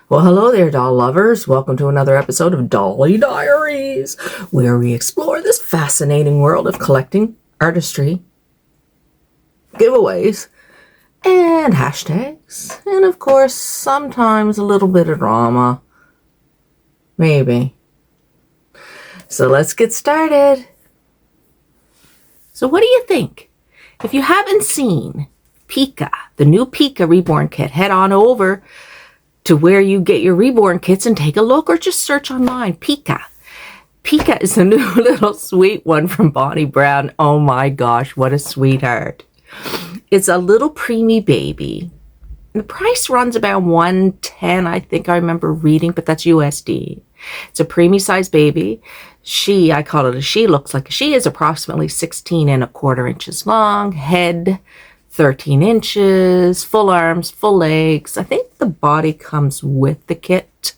Well, hello there, doll lovers. Welcome to another episode of Dolly Diaries, where we explore this fascinating world of collecting, artistry, giveaways, and hashtags. And of course, sometimes a little bit of drama. Maybe. So let's get started. So what do you think? If you haven't seen Pika, the new Pika Reborn kit, head on over to where you get your reborn kits and take a look, or just search online, Pika. Pika is a new little sweet one from Bonnie Brown. Oh my gosh, what a sweetheart. It's a little preemie baby. The price runs about $110, I think I remember reading, but that's USD. It's a preemie size baby. She, I call it a she, looks like a she, is approximately 16¼ inches long, head 13 inches, full arms, full legs. I think the body comes with the kit.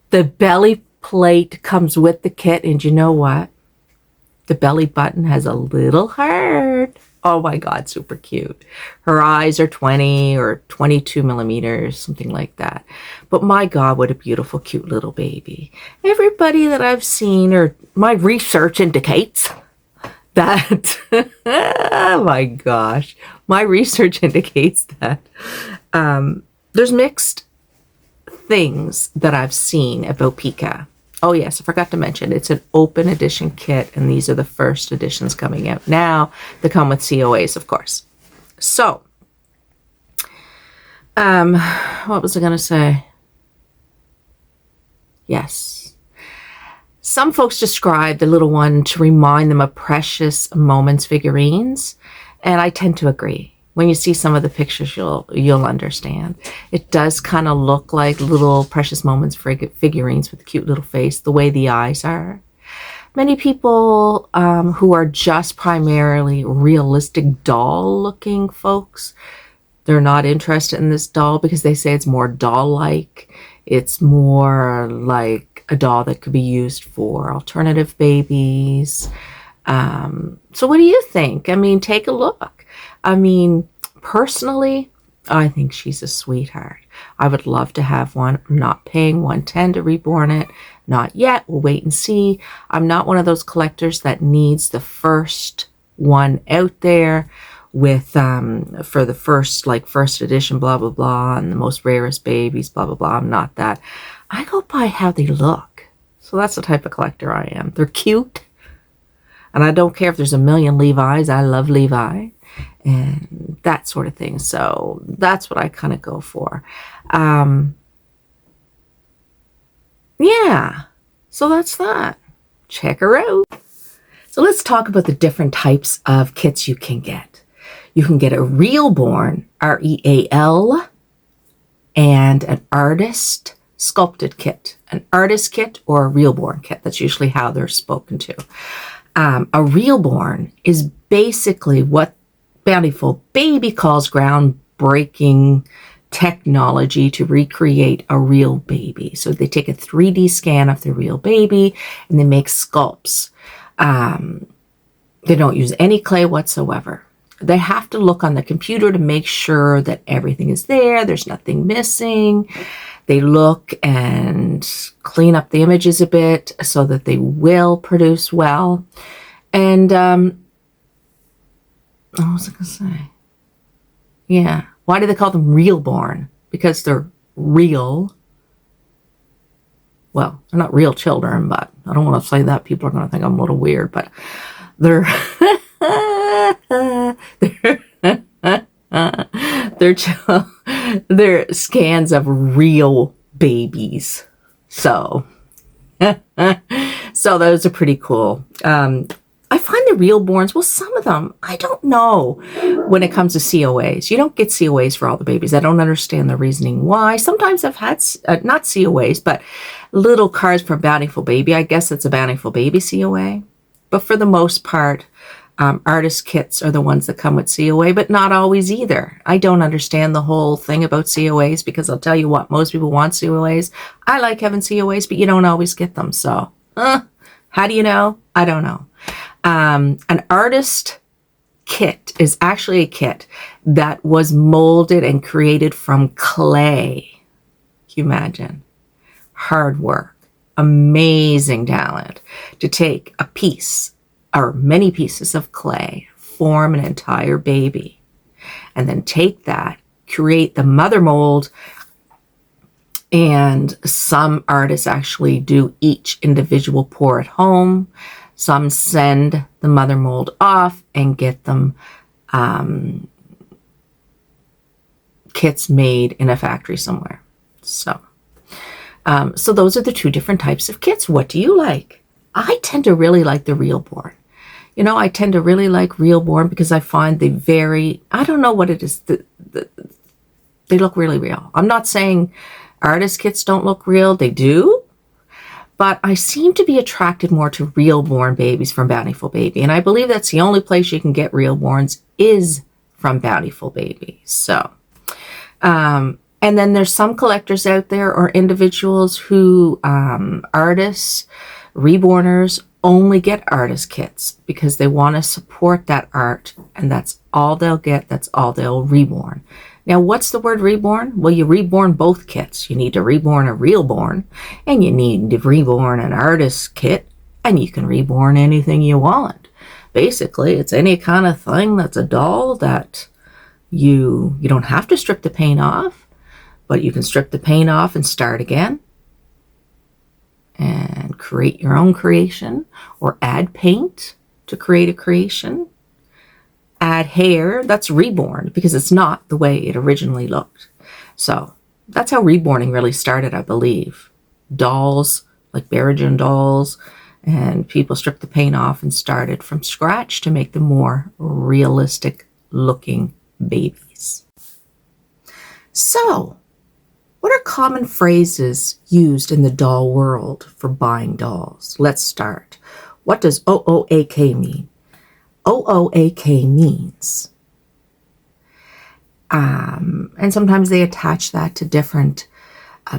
The belly plate comes with the kit. And you know what? The belly button has a little heart. Oh my God, super cute. Her eyes are 20 or 22 millimeters, something like that. But my God, what a beautiful, cute little baby. Everybody that I've seen, or my research indicates that, oh my gosh, my research indicates that there's mixed things that I've seen about Pika. Oh yes, I forgot to mention, it's an open edition kit, and these are the first editions coming out now. They come with COAs, of course. So, what was I going to say? Yes. Some folks describe the little one to remind them of Precious Moments figurines, and I tend to agree. When you see some of the pictures, you'll understand. It does kind of look like little Precious Moments figurines with a cute little face, the way the eyes are. Many people who are just primarily realistic doll-looking folks, they're not interested in this doll because they say it's more doll-like. It's more like a doll that could be used for alternative babies. So what do you think? I mean, take a look. I mean, personally, I think she's a sweetheart. I would love to have one. I'm not paying $110 to reborn it. Not yet. We'll wait and see. I'm not one of those collectors that needs the first one out there with for the first edition, blah blah blah, and the most rarest babies, blah blah blah. I'm not that. I go by how they look. So that's the type of collector I am. They're cute, and I don't care if there's a million Levi's. I love Levi and that sort of thing. So that's what I kind of go for. Yeah, so that's that. Check her out. So let's talk about the different types of kits you can get. You can get a real-born, R-E-A-L, and an artist sculpted kit. An artist kit or a real-born kit. That's usually how they're spoken to. A real-born is basically what Bountiful Baby calls groundbreaking technology to recreate a real baby. So they take a 3D scan of the real baby and they make sculpts. They don't use any clay whatsoever. They have to look on the computer to make sure that everything is there. There's nothing missing. They look and clean up the images a bit so that they will produce well. And what was I going to say? Yeah. Why do they call them real-born? Because they're real. Well, they're not real children, but I don't want to say that. People are going to think I'm a little weird, but they're they're scans of real babies. So those are pretty cool. I find the real borns, well, some of them, I don't know when it comes to COAs. You don't get COAs for all the babies. I don't understand the reasoning why. Sometimes I've had, not COAs, but little cards from Bountiful Baby. I guess it's a Bountiful Baby COA. But for the most part, artist kits are the ones that come with COA, but not always either. I don't understand the whole thing about COAs because I'll tell you what, most people want COAs. I like having COAs, but you don't always get them. So, how do you know? I don't know. An artist kit is actually a kit that was molded and created from clay. Can you imagine? Hard work, amazing talent to take a piece or many pieces of clay, form an entire baby, and then take that, create the mother mold. And some artists actually do each individual pour at home. Some send the mother mold off and get them kits made in a factory somewhere. So those are the two different types of kits. What do you like? I tend to really like the real born. You know, I tend to really like real born because I find I don't know what it is. They look really real. I'm not saying artist kits don't look real. They do. But I seem to be attracted more to real born babies from Bountiful Baby. And I believe that's the only place you can get real borns is from Bountiful Baby. So, and then there's some collectors out there or individuals who, artists, reborners, only get artist kits because they want to support that art, and that's all they'll get. That's all they'll reborn. Now, what's the word reborn? Well, you reborn both kits. You need to reborn a real born, and you need to reborn an artist kit, and you can reborn anything you want. Basically, it's any kind of thing that's a doll that you don't have to strip the paint off, but you can strip the paint off and start again and create your own creation, or add paint to create a creation. Add hair, that's reborn because it's not the way it originally looked. So that's how reborning really started, I believe. Dolls, like Barragan dolls, and people stripped the paint off and started from scratch to make the more realistic looking babies. So, what are common phrases used in the doll world for buying dolls? Let's start. What does OOAK mean? OOAK means, and sometimes they attach that to different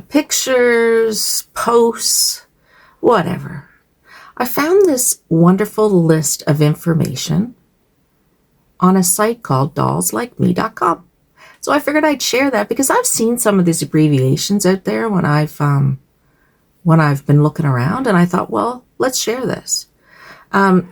pictures, posts, whatever. I found this wonderful list of information on a site called dollslikeme.com. So I figured I'd share that because I've seen some of these abbreviations out there when I've been looking around, and I thought, well, let's share this.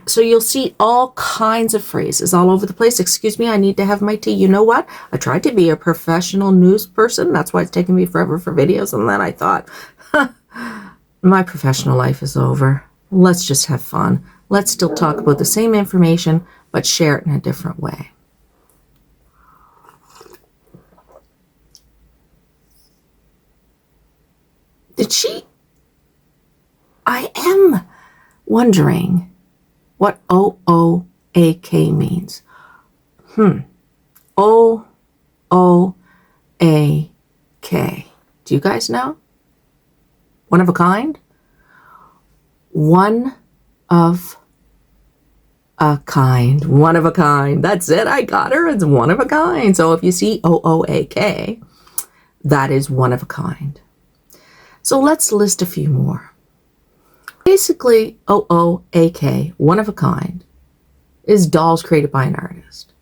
So you'll see all kinds of phrases all over the place. Excuse me, I need to have my tea. You know what? I tried to be a professional news person. That's why it's taking me forever for videos. And then I thought, my professional life is over. Let's just have fun. Let's still talk about the same information, but share it in a different way. I am wondering what OOAK means. OOAK. Do you guys know? One of a kind? One of a kind. One of a kind. That's it. I got her. It's one of a kind. So if you see OOAK, that is one of a kind. So let's list a few more. Basically, OOAK, one of a kind, is dolls created by an artist.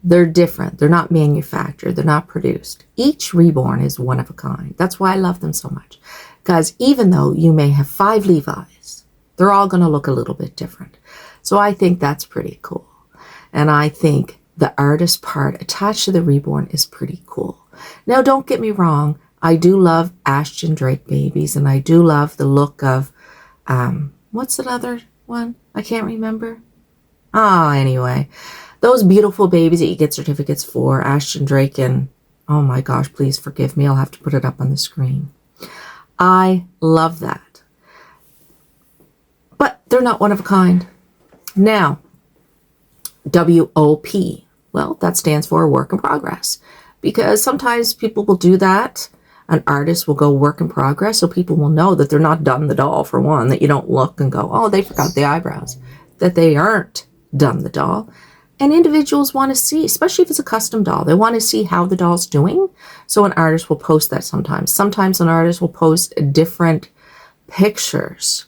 They're different. They're not manufactured. They're not produced. Each reborn is one of a kind. That's why I love them so much. Because even though you may have 5 Levi's, they're all going to look a little bit different. So I think that's pretty cool. And I think the artist part attached to the reborn is pretty cool. Now, don't get me wrong. I do love Ashton Drake babies, and I do love the look of what's that other one? I can't remember. Anyway, those beautiful babies that you get certificates for, Ashton Drake, and oh my gosh, please forgive me. I'll have to put it up on the screen. I love that. But they're not one of a kind. Now, WOP. Well, that stands for work in progress. Because sometimes people will do that. An artist will go work in progress, so people will know that they're not done the doll, for one, that you don't look and go, oh, they forgot the eyebrows, that they aren't done the doll. And individuals want to see, especially if it's a custom doll, they want to see how the doll's doing. So an artist will post that sometimes. Sometimes an artist will post different pictures,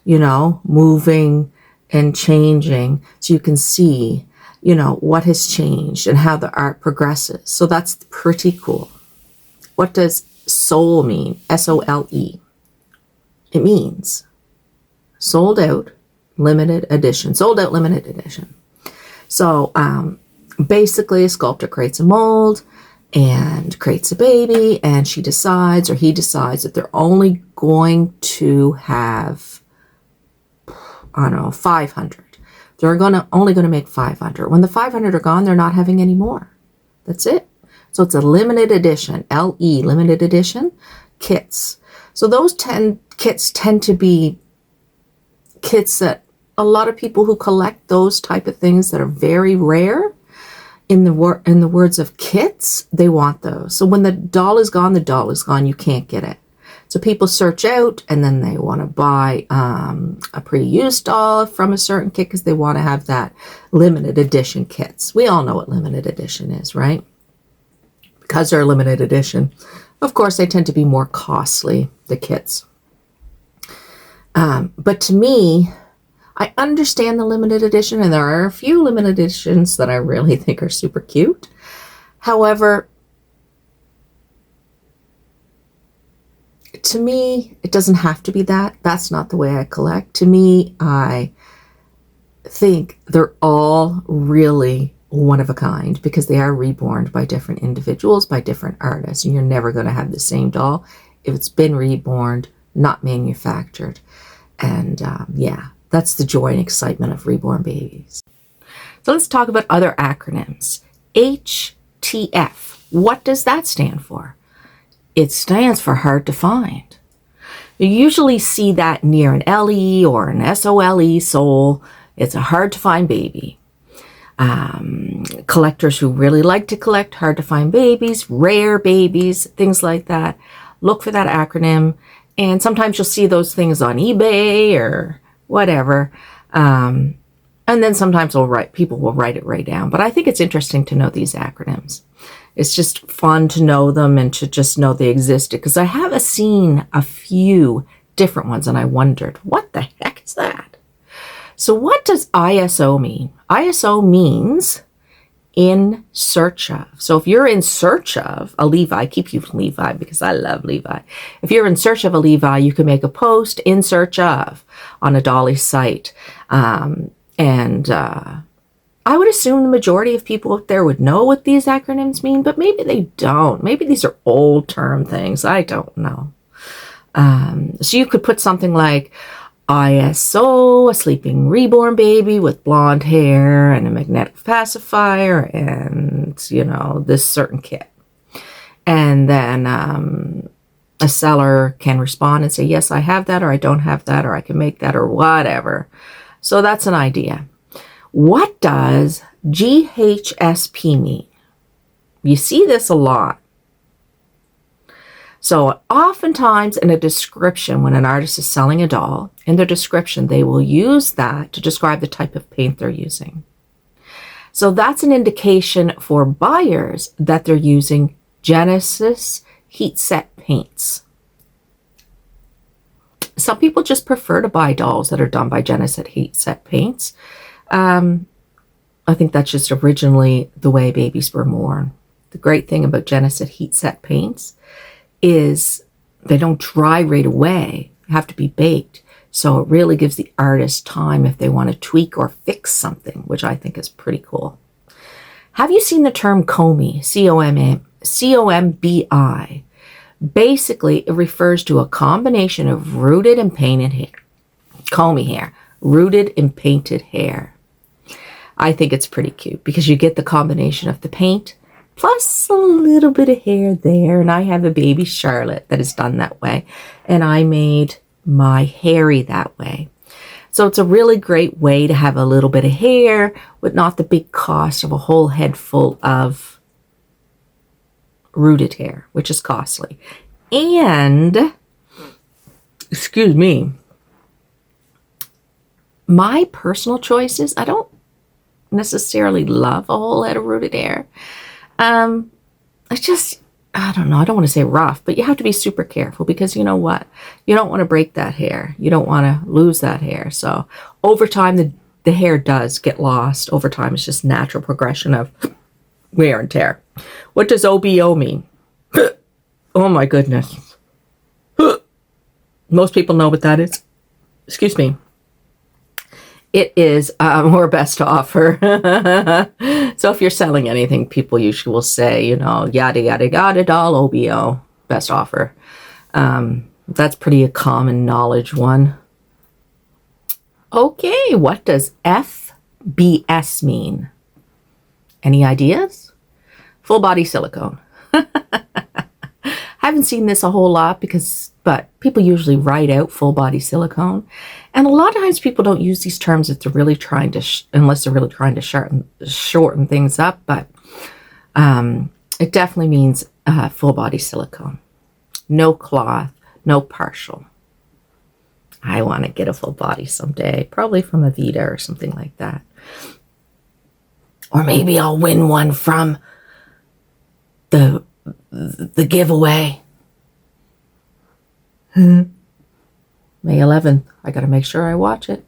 moving and changing, so you can see, what has changed and how the art progresses. So that's pretty cool. What does SOLE mean? SOLE. It means sold out, limited edition. Sold out, limited edition. So basically a sculptor creates a mold and creates a baby, and she decides, or he decides, that they're only going to have, 500. They're only going to make 500. When the 500 are gone, they're not having any more. That's it. So it's a limited edition, LE, limited edition kits. So those 10 kits tend to be kits that a lot of people who collect those type of things that are very rare, in the words of kits, they want those. So when the doll is gone, the doll is gone. You can't get it. So people search out, and then they want to buy a pre-used doll from a certain kit because they want to have that limited edition kits. We all know what limited edition is, right? Because they're limited edition, of course, they tend to be more costly, the kits. But to me, I understand the limited edition, and there are a few limited editions that I really think are super cute. However, to me, it doesn't have to be that. That's not the way I collect. To me, I think they're all really one of a kind because they are reborn by different individuals, by different artists, and you're never going to have the same doll if it's been reborn, not manufactured. And yeah, that's the joy and excitement of reborn babies. So let's talk about other acronyms. HTF. What does that stand for? It stands for hard to find. You usually see that near an LE or an SOLE, SOLE. It's a hard to find baby. Collectors who really like to collect hard to find babies, rare babies, things like that, look for that acronym. And sometimes you'll see those things on eBay or whatever. And then sometimes people will write it right down. But I think it's interesting to know these acronyms. It's just fun to know them and to just know they existed, because I have seen a few different ones and I wondered, what the heck is that? So what does ISO mean? ISO means in search of. So if you're in search of a Levi, I keep using Levi because I love Levi. If you're in search of a Levi, you can make a post in search of on a Dolly site. I would assume the majority of people out there would know what these acronyms mean, but maybe they don't. Maybe these are old term things. I don't know. So you could put something like ISO, a sleeping reborn baby with blonde hair and a magnetic pacifier and, this certain kit. And then a seller can respond and say, yes, I have that, or I don't have that, or I can make that, or whatever. So that's an idea. What does GHSP mean? You see this a lot. So oftentimes in a description, when an artist is selling a doll, in their description, they will use that to describe the type of paint they're using. So that's an indication for buyers that they're using Genesis heat set paints. Some people just prefer to buy dolls that are done by Genesis heat set paints. I think that's just originally the way babies were born. The great thing about Genesis heat set paints is they don't dry right away. They have to be baked. So it really gives the artist time if they want to tweak or fix something, which I think is pretty cool. Have you seen the term combi? C-O-M-B-I. Basically, it refers to a combination of rooted and painted hair. Combi hair. Rooted and painted hair. I think it's pretty cute because you get the combination of the paint plus a little bit of hair there. And I have a baby Charlotte that is done that way. And I made my Harry that way. So it's a really great way to have a little bit of hair with not the big cost of a whole head full of rooted hair, which is costly. And, excuse me, my personal choices, I don't necessarily love a whole head of rooted hair. I don't know. I don't want to say rough, but you have to be super careful because you know what? You don't want to break that hair. You don't want to lose that hair. So over time, the hair does get lost over time. It's just natural progression of wear and tear. What does OBO mean? Oh my goodness. Most people know what that is. Excuse me. It is or best offer. So if you're selling anything, people usually will say, yada, yada, yada, doll, OBO, best offer. That's pretty a common knowledge one. Okay, what does FBS mean? Any ideas? Full body silicone. I haven't seen this a whole lot but people usually write out full body silicone. And a lot of times people don't use these terms if they're really trying to, unless they're really trying to shorten things up. But it definitely means full body silicone. No cloth, no partial. I want to get a full body someday, probably from Avita or something like that. Or maybe I'll win one from the giveaway. May 11th. I got to make sure I watch it.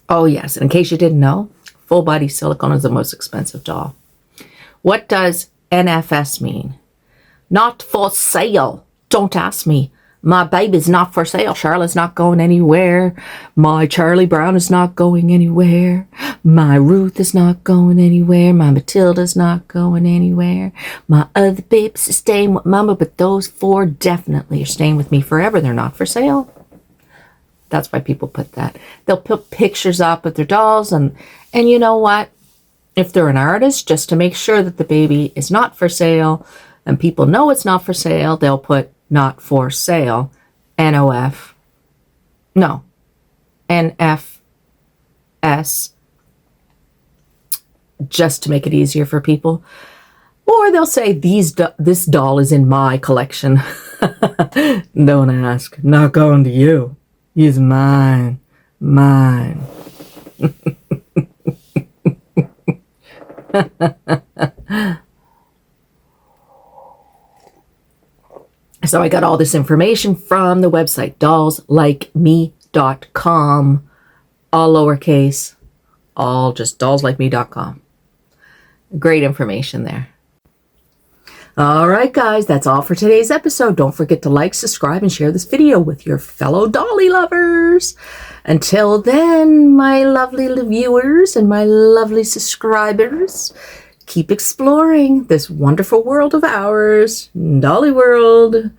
Oh, yes. And in case you didn't know, full body silicone is the most expensive doll. What does NFS mean? Not for sale. Don't ask me. My baby's not for sale. Charlotte's not going anywhere. My Charlie Brown is not going anywhere. My Ruth is not going anywhere. My Matilda's not going anywhere. My other babes are staying with Mama, but those 4 definitely are staying with me forever. They're not for sale. That's why people put that. They'll put pictures up of their dolls, and you know what? If they're an artist, just to make sure that the baby is not for sale, and people know it's not for sale, they'll put not for sale, NFS, just to make it easier for people. Or they'll say, this doll is in my collection. Don't ask. Not going to you. He's mine. Mine. So I got all this information from the website, dollslikeme.com, all lowercase, all just dollslikeme.com. Great information there. All right, guys, that's all for today's episode. Don't forget to like, subscribe, and share this video with your fellow dolly lovers. Until then, my lovely viewers and my lovely subscribers, keep exploring this wonderful world of ours, Dolly World.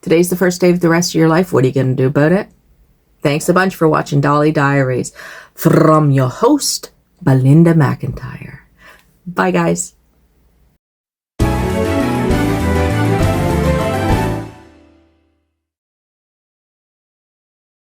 Today's the first day of the rest of your life. What are you going to do about it? Thanks a bunch for watching Dolly Diaries from your host, Belinda McIntyre. Bye, guys.